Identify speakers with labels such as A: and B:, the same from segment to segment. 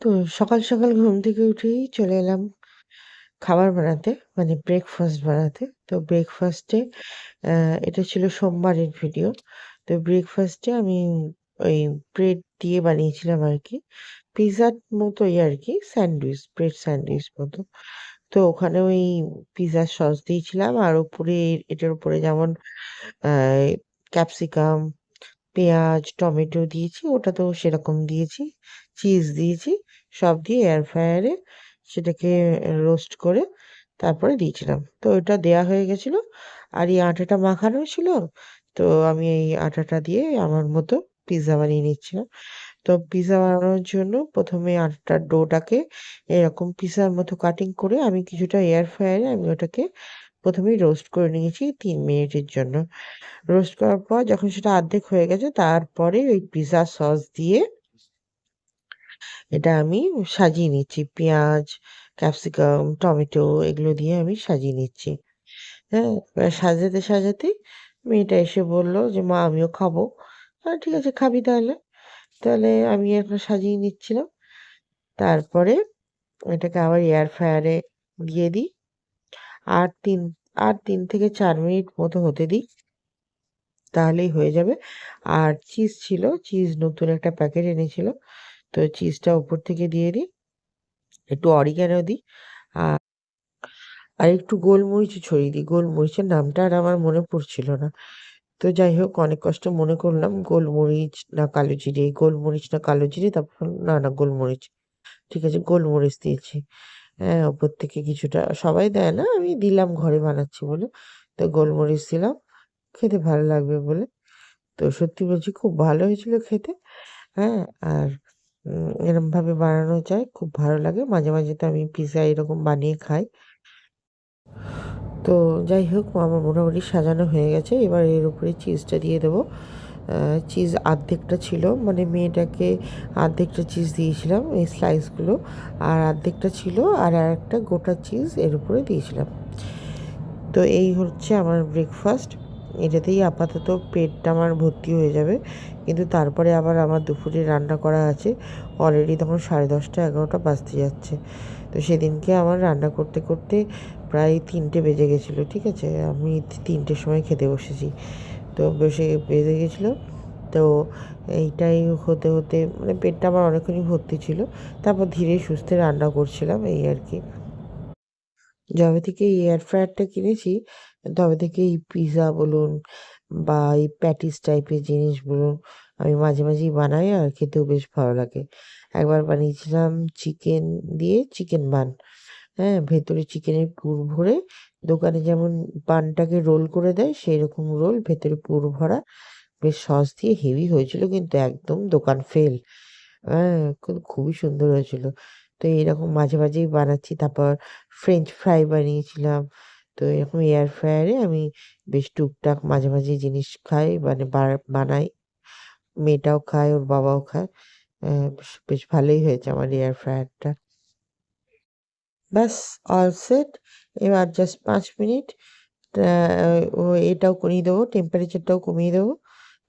A: তো সকাল ঘুম থেকে উঠেই চলে এলাম খাবার বানাতে, মানে ব্রেকফাস্ট বানাতে। তো ব্রেকফাস্টে এটা ছিল সোমবারের ভিডিও। তো ব্রেকফাস্টে আমি ওই ব্রেড দিয়ে বানিয়েছিলাম আরকি। পিজ্জার মতোই আরকি, স্যান্ডউইচ, ব্রেড স্যান্ডউইচ মতো। তো ওখানে ওই পিজ্জার সস দিয়েছিলাম আর উপরে এটার উপরে যেমন আ ক্যাপসিকাম, পেঁয়াজ, টমেটো দিয়েছি, ওটাতেও সেরকম দিয়েছি। চিজ দিয়েছি। সব দিয়ে এয়ার ফ্রায়ারে সেটাকে রোস্ট করে তারপরে দিয়েছিলাম। তো ওটা দেয়া হয়ে গেছিল। আর এই আটাটা মাখানো ছিল। তো আমি এই আটাটা দিয়ে আমার মতো পিজ্জা বানিয়ে নিচ্ছিলাম। তো পিজ্জা বানানোর জন্য ১ম এ আটার ডোটাকে এরকম পিজ্জার মতো কাটিং করে আমি কিছুটা এয়ার ফ্রায়ারে আমি ওটাকে ১ম এই রোস্ট করে নিয়েছি ৩ মিনিটের জন্য। রোস্ট করার পর যখন সেটা অর্ধেক হয়ে গেছে, তারপরে ওই পিজ্জা সস দিয়ে এটা আমি সাজিয়ে নিচ্ছি। পেঁয়াজ, ক্যাপসিকাম, টমেটো এগুলো দিয়ে আমি সাজিয়ে নিচ্ছি। হ্যাঁ? এবার সাজাতেই মেয়েটা এসে বলল যে, "মা আমিও খাবো।" ঠিক আছে খাবি তাহলে। তাহলে আমি এখন সাজিয়ে নিচ্ছিলাম। তারপরে এটাকে আবার এয়ার ফ্রায়ারে দিয়ে দিই। আর ৩ থেকে ৪ মিনিট মতো হতে দিই। তাহলেই হয়ে যাবে। আর চিজ ছিল, চিজ নতুন একটা প্যাকেট এনেছিল। তো চিজটা উপর থেকে দিয়ে দিই। একটু অরিগ্যানো দিই। আ আর একটু গোলমরিচও ছড়িয়ে দিই। গোলমরিচের নামটা আর আমার মনে পড়ছিল না। তো যাই হোক অনেক কষ্টে মনে করলাম গোলমরিচ না কালো জিরে, গোলমরিচ না কালো জিরে, তারপর না গোলমরিচ। ঠিক আছে গোলমরিচ দিয়েছি। হ্যাঁ, ওপর থেকে কিছুটা সবাই দেয় না, আমি দিলাম ঘরে বানাচ্ছি বলে। তো গোলমরিচ দিলাম খেতে ভালো লাগবে বলে। তো সত্যি বলছি খুব ভালো হয়েছিল খেতে। হ্যাঁ? আর এরমভাবে বানানো যায়, খুব ভালো লাগে। মাঝে তো আমি পিজ্জা এরকম বানিয়ে খাই। তো যাই হোক আমার মোটামুটি সাজানো হয়ে গেছে। এবার এর উপরে চিজটা দিয়ে দেবো। চিজ আর্ধেকটা ছিল, মানে মেয়েটাকে আর্ধেকটা চিজ দিয়েছিলাম এই স্লাইসগুলো। আর আর্ধেকটা ছিল আর আরেকটা গোটা চিজ এর উপরে দিয়েছিলাম। তো এই হচ্ছে আমার ব্রেকফাস্ট। এটাতেই আপাতত পেটটা আমার ভর্তি হয়ে যাবে। কিন্তু তারপরে আবার আমার দুপুরে রান্না করা আছে। অলরেডি তখন 10:30 11টা বাজতে যাচ্ছে। তো সেদিনকে আমার রান্না করতে প্রায় 3টে বেজে গেছিলো। ঠিক আছে? আমি 3টের সময় খেতে বসেছি। তো বেজে গেছিলো। তো এইটাই হতে মানে পেটটা আমার অনেকখানি ভর্তি ছিল। তারপর ধীরে সুস্থে রান্না করছিলাম এই আরকি। যবে থেকে এই এয়ার ফ্রায়ারটা কিনেছি, তবে থেকে এই পিজ্জা বলুন বা এই প্যাটিস টাইপের জিনিস বলুন, আমি মাঝেই বানাই আর খেতেও বেশ ভালো লাগে। একবার বানিয়েছিলাম চিকেন দিয়ে চিকেন বান। হ্যাঁ? ভেতরে চিকেনের পুর ভরে দোকানে যেমন বানটাকে রোল করে দেয়, সেইরকম রোল ভেতরে পুর ভরা। বেশ সস দিয়ে হেভি হয়েছিল কিন্তু একদম দোকান ফেল। হ্যাঁ, খুবই সুন্দর হয়েছিল। তো এরকম মাঝেই বানাচ্ছি। তারপর ফ্রেঞ্চ ফ্রাই বানিয়েছিলাস। তো এরকম এয়ার ফ্রায়ারে আমি বেশ টুকটাক মাঝে জিনিস খাই মানে বানাই। মেয়েটাও খায়, ওর বাবাও খায়। বেশ ভালোই হয়েছে আমার এয়ার ফ্রায়ারটা। ব্যাস অল সেট। এবার জাস্ট ৫ মিনিট আ ও এটাও কমিয়ে দেবো, টেম্পারেচারটাও কমিয়ে দেবো।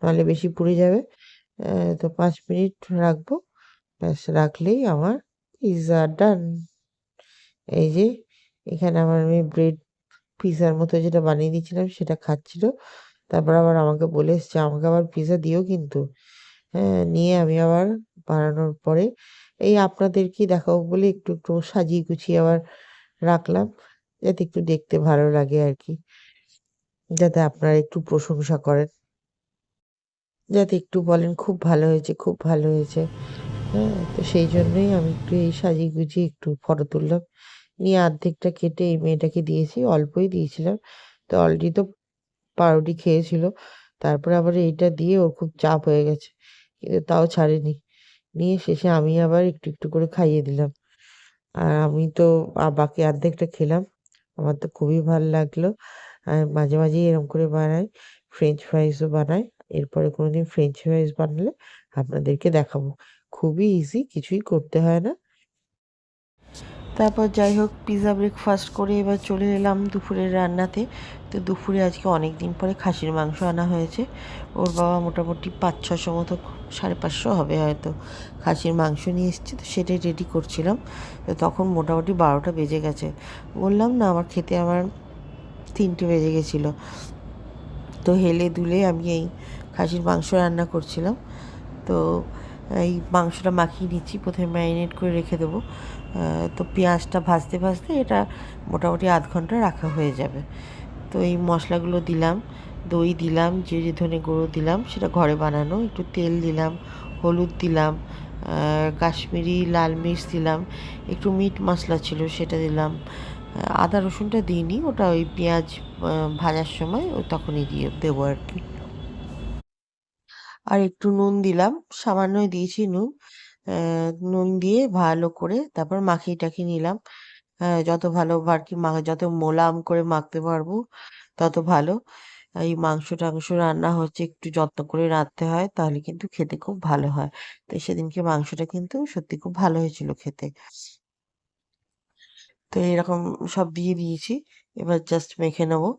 A: নাহলে বেশি পুড়ে যাবে। তো ৫ মিনিট রাখবো। ব্যাস রাখলেই আমার পিজ্জা ডান। এই যে এখানে আমার মেয়ে ব্রেড পিজ্জার মতো যেটা বানিয়ে দিয়েছিলাম সেটা খাচ্ছিল। তারপর আবার আমাকে বলে এসছে, "আমাকে আবার পিজ্জা দিও কিন্তু।" হ্যাঁ, নিয়ে আমি আবার বানানোর পরে এই আপনাদেরকেই দেখাবো বলে একটু সাজিয়ে গুছিয়ে আবার রাখলাম। যাতে একটু দেখতে ভালো লাগে আরকি। যাতে আপনারা একটু প্রশংসা করেন। যাতে একটু বলেন, "খুব ভালো হয়েছে, খুব ভালো হয়েছে।" হ্যাঁ? তো সেই জন্যই আমি একটু এই সাজিয়ে গুছিয়ে একটু ফটো তুললাম। নিয়ে অর্ধেকটা কেটে এই মেয়েটাকে দিয়েছি, অল্পই দিয়েছিলাম। তো অলরেডি তো পাউরুটি খেয়েছিল। তারপরে আবার এইটা দিয়ে ওর খুব চাপ হয়ে গেছে। কিন্তু তাও ছাড়েনি। নিয়ে শেষে আমি আবার একটু করে খাইয়ে দিলাম। আর আমি তো বাকি অর্ধেকটা খেলাম। আমার তো খুবই ভাল লাগলো। মাঝেই এরকম করে বানাই। ফ্রেঞ্চ ফ্রাইজও বানাই। এরপরে কোনোদিন ফ্রেঞ্চ ফ্রাইজ বানালে আপনাদেরকে দেখাবো। খুবই ইজি, কিছুই করতে হয় না। তারপর যাই হোক পিৎজা ব্রেকফাস্ট করে এবার চলে এলাম দুপুরের রান্নাতে। তো দুপুরে আজকে অনেক দিন পরে খাসির মাংস আনা হয়েছে। ওর বাবা মোটামুটি 500-600 মতো, 550 হবে হয়তো, খাসির মাংস নিয়ে এসেছে। তো সেটাই রেডি করছিলাম। তো তখন মোটামুটি 12টা বেজে গেছে। বললাম না, আমার খেতে আমার 3টে বেজে গেছিলো। তো হেলে দুলে আমি এই খাসির মাংস রান্না করছিলাম। তো এই মাংসটা মাখিয়ে নিচ্ছি, প্রথমে ম্যারিনেট করে রেখে দেবো। তো পেঁয়াজটা ভাজতে ভাজতে এটা মোটামুটি আধ ঘন্টা রাখা হয়ে যাবে। তো এই মশলাগুলো দিলাম, দই দিলাম, জিরে ধনে গুঁড়ো দিলাম, সেটা ঘরে বানানো, একটু তেল দিলাম, হলুদ দিলাম, কাশ্মীরি লাল মির্চ দিলাম, একটু মিট মশলা ছিল সেটা দিলাম। আদা রসুনটা দিইনি, ওটা ওই পেঁয়াজ ভাজার সময় ওই তখনই দিয়ে দেবো আর কি। আর একটু নুন দিলাম, সামান্যই দিয়েছি নুন। নুন দিয়ে ভালো করে তারপর মাখিয়ে টাখিয়ে নিলাম। যত ভালো আর কি যত মোলায়েম করে মাখতে পারবো তত ভালো। এই মাংস টাংস রান্না হচ্ছে, একটু যত্ন করে রাঁধতে হয়, তাহলে কিন্তু খেতে খুব ভালো হয়। তো সেদিনকে মাংসটা কিন্তু সত্যি খুব ভালো হয়েছিল খেতে। তো এরকম সব দিয়ে দিয়েছি, এবার জাস্ট মেখে নেবো।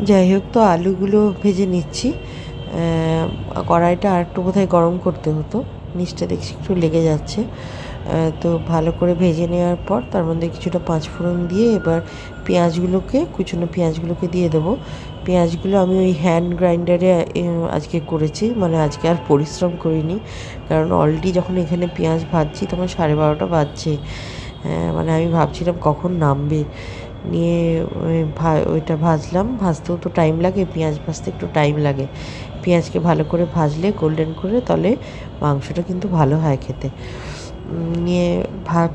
A: যাই হোক, তো আলুগুলো ভেজে নিচ্ছি। কড়াইটা আর একটু বোধহয় গরম করতে হতো, নিচটা দেখছি একটু লেগে যাচ্ছে। তো ভালো করে ভেজে নেওয়ার পর তার মধ্যে কিছুটা পাঁচফোড়ন দিয়ে এবার কুচনো পেঁয়াজগুলোকে দিয়ে দেবো। পেঁয়াজগুলো আমি ওই হ্যান্ড গ্রাইন্ডারে আজকে করেছি, মানে আজকে আর পরিশ্রম করিনি, কারণ অলরেডি যখন এখানে পেঁয়াজ ভাজছি তখন 12:30 বাজছে। মানে আমি ভাবছিলাম কখন নামবে। নিয়ে ওইটা ভাজলাম, ভাজতেও তো টাইম লাগে, পেঁয়াজ ভাজতে একটু টাইম লাগে। পেঁয়াজকে ভালো করে ভাজলে গোল্ডেন করে, তাহলে মাংসটা কিন্তু ভালো হয় খেতে। নিয়ে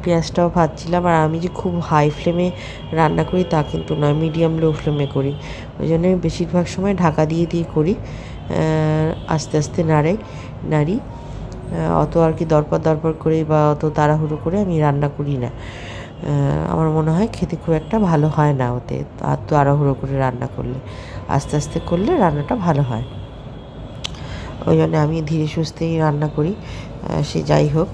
A: পেঁয়াজটাও ভাজছিলাম। আর আমি যে খুব হাই ফ্লেমে রান্না করি তা কিন্তু নয়, মিডিয়াম লো ফ্লেমে করি। ওই জন্য বেশিরভাগ সময় ঢাকা দিয়ে দিয়ে করি। আস্তে আস্তে নাড়ি। অত আর কি দরপর দরপর করে বা অত তাড়াহুড়ো করে আমি রান্না করি না। আমার মনে হয় খেতে খুব একটা ভালো হয় না ওতে, আর তাড়াহুড়ো করে রান্না করলে। আস্তে আস্তে করলে রান্নাটা ভালো হয়। ওই জন্য আমি ধীরে সুস্থেই রান্না করি। সে যাই হোক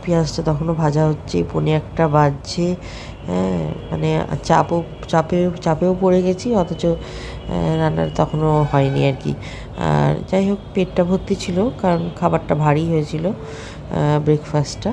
A: পেঁয়াজটা তখনও ভাজা হচ্ছে, 1:45 বাজছে। হ্যাঁ, মানে চাপেও পড়ে গেছি, অথচ রান্নার তখনও হয়নি আর কি। আর যাই হোক, পেটটা ভর্তি ছিল, কারণ খাবারটা ভারী হয়েছিল, ব্রেকফাস্টটা।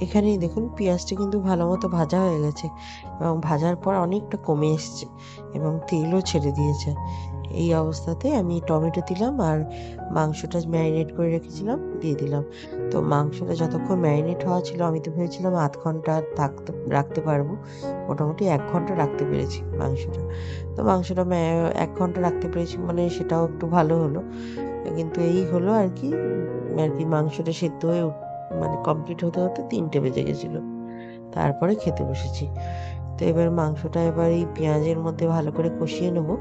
A: এখানেই দেখুন পেঁয়াজটা কিন্তু ভালো মতো ভাজা হয়ে গেছে এবং ভাজার পর অনেকটা কমে এসছে এবং তেলও ছেড়ে দিয়েছে। এই অবস্থাতে আমি টমেটো দিলাম আর মাংসটা ম্যারিনেট করে রেখেছিলাম দিয়ে দিলাম। তো মাংসটা যতক্ষণ ম্যারিনেট হওয়া ছিল আমি তো ভেবেছিলাম আধ ঘন্টা রাখতে পারবো, মোটামুটি 1 ঘন্টা রাখতে পেরেছি মাংসটা। তো মাংসটা 1 ঘন্টা রাখতে পেরেছি মানে সেটাও একটু ভালো হলো। কিন্তু এই হলো আর কি, আর কি মাংসটা সেদ্ধ হয়ে মানে কমপ্লিট হতে হতে 3টে বেজে গেছিলো। তারপরে খেতে বসেছি। তো এবার মাংসটা এবার এই পেঁয়াজের মধ্যে ভালো করে কষিয়ে নেবো।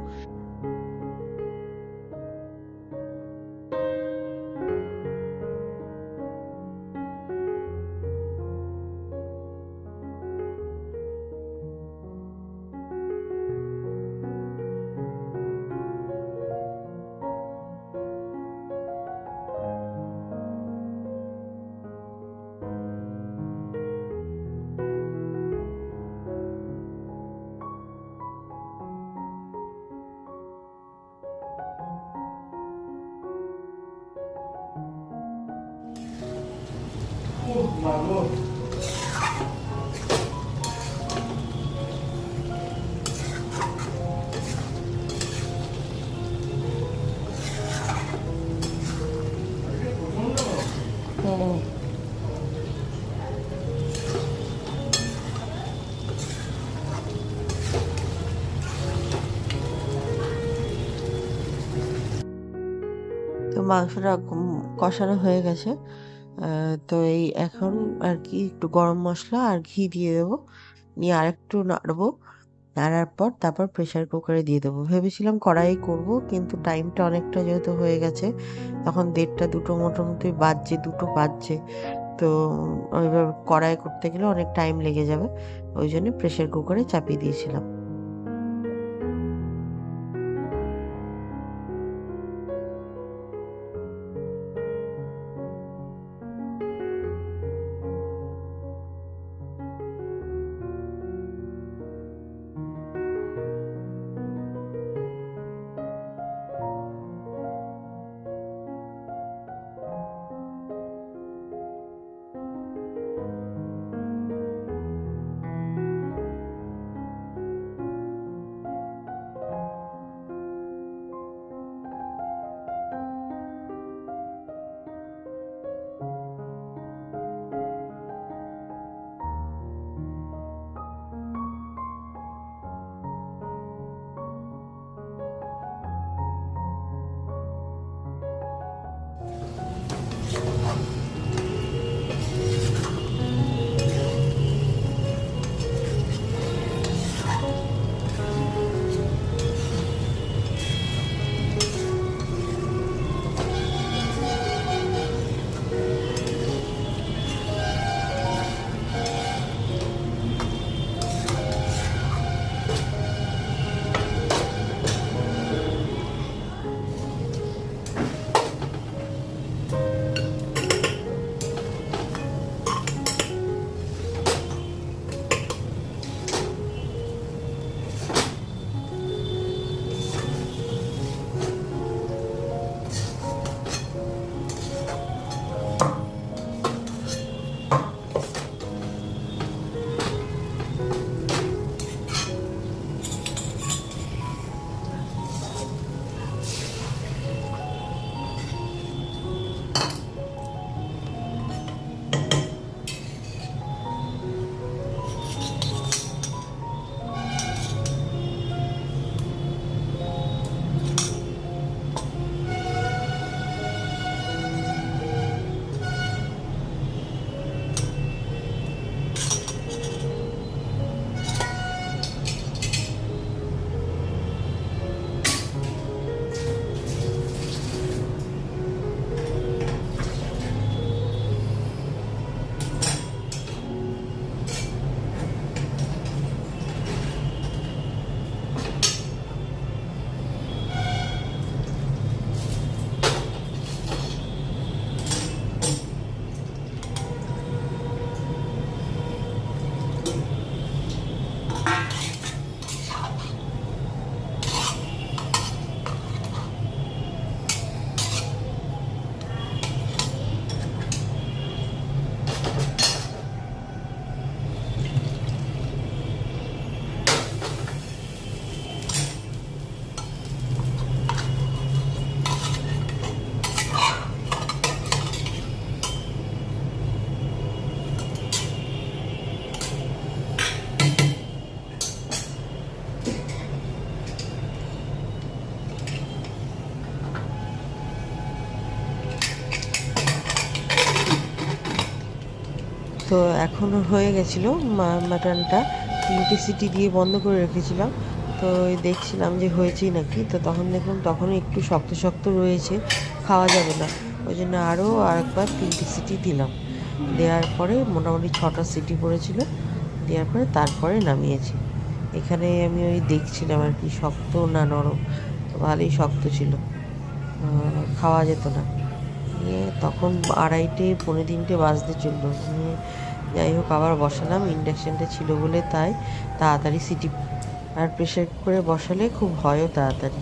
A: তো মাংসটা কষানো হয়ে গেছে। তো এই এখন আর কি একটু গরম মশলা আর ঘি দিয়ে দেবো, নিয়ে আরেকটু নাড়বো। নাড়ার পর তারপর প্রেসার কুকারে দিয়ে দেবো। ভেবেছিলাম কড়াই করব, কিন্তু টাইমটা অনেকটা যেহেতু হয়ে গেছে, তখন 1:30 2টো মোটামুটি বাজছে, 2টো বাজছে। তো এবার কড়াই করতে গেলে অনেক টাইম লেগে যাবে, ওই জন্য প্রেসার কুকারে চাপিয়ে দিয়েছিলাম। তো এখনও হয়ে গেছিলো মাটনটা, 3টে সিটি দিয়ে বন্ধ করে রেখেছিলাম। তো দেখছিলাম যে হয়েছেই নাকি, তো তখন দেখলাম তখনও একটু শক্ত শক্ত রয়েছে, খাওয়া যাবে না। ওই জন্য আরও আরেকবার 3টে সিটি দিলাম। দেওয়ার পরে মোটামুটি 6টা সিটি পড়েছিল, দেওয়ার পরে তারপরে নামিয়েছি। এখানে আমি ওই দেখছিলাম আর কি, শক্ত না নরম, তো ভালোই শক্ত ছিল, খাওয়া যেত না। নিয়ে তখন 2:30 3:45 বাজতে চললো। নিয়ে যাই হোক আবার বসালাম, ইন্ডাকশানটা ছিল বলে তাই তাড়াতাড়ি সিটি, আর প্রেশার কুকারে বসালে খুব হয়ও তাড়াতাড়ি।